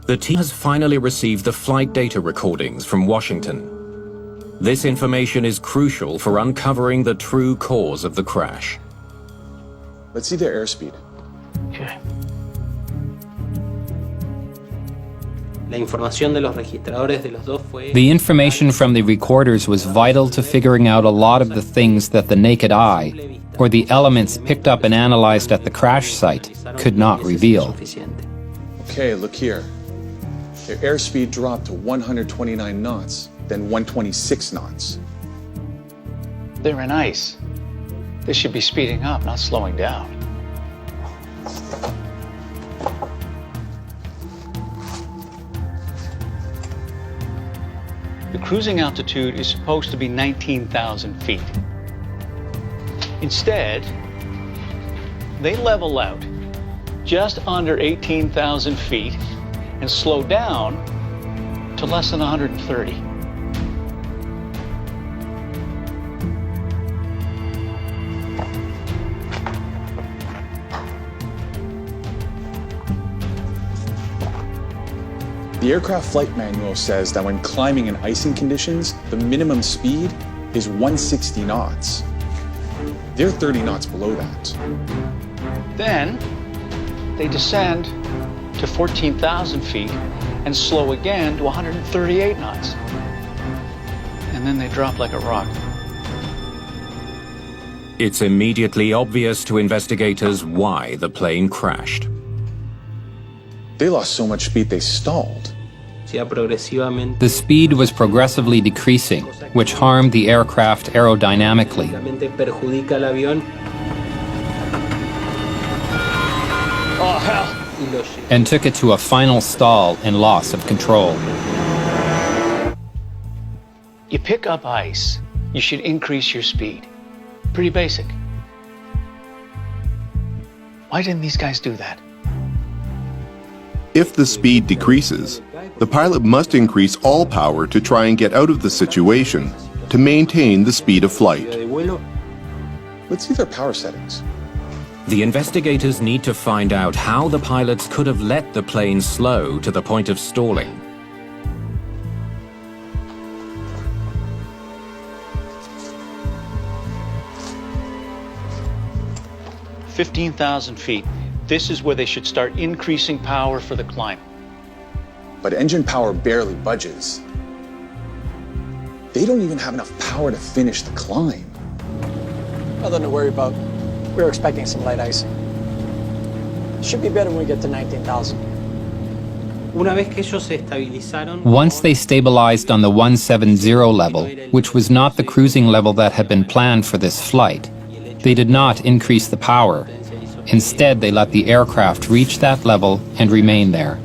The team has finally received the flight data recordings from Washington. This information is crucial for uncovering the true cause of the crash. Let's see their airspeed. Okay. La información de los registradores de los dos fue... The information from the recorders was vital to figuring out a lot of the things that the naked eye, or the elements picked up and analyzed at the crash site, could not reveal. Okay, look here. Their airspeed dropped to 129 knots, then 126 knots. They're in ice. They should be speeding up, not slowing down. The cruising altitude is supposed to be 19,000 feet. Instead, they level out just under 18,000 feet and slow down to less than 130. The aircraft flight manual says that when climbing in icing conditions, the minimum speed is 160 knots. They're 30 knots below that. Then they descend to 14,000 feet and slow again to 138 knots. And then they drop like a rock. It's immediately obvious to investigators why the plane crashed. They lost so much speed they stalled. The speed was progressively decreasing, which harmed the aircraft aerodynamically. Oh, hell! And took it to a final stall and loss of control. You pick up ice, you should increase your speed. Pretty basic. Why didn't these guys do that? If the speed decreases, the pilot must increase all power to try and get out of the situation to maintain the speed of flight. Let's see their power settings. The investigators need to find out how the pilots could have let the plane slow to the point of stalling. $15,000 feet. This is where they should start increasing power for the climb. But engine power barely budges. They don't even have enough power to finish the climb. Nothing to worry about. We were expecting some light icing. Should be better when we get to 19,000. Once they stabilized on the 170 level, which was not the cruising level that had been planned for this flight, they did not increase the power. Instead, they let the aircraft reach that level and remain there.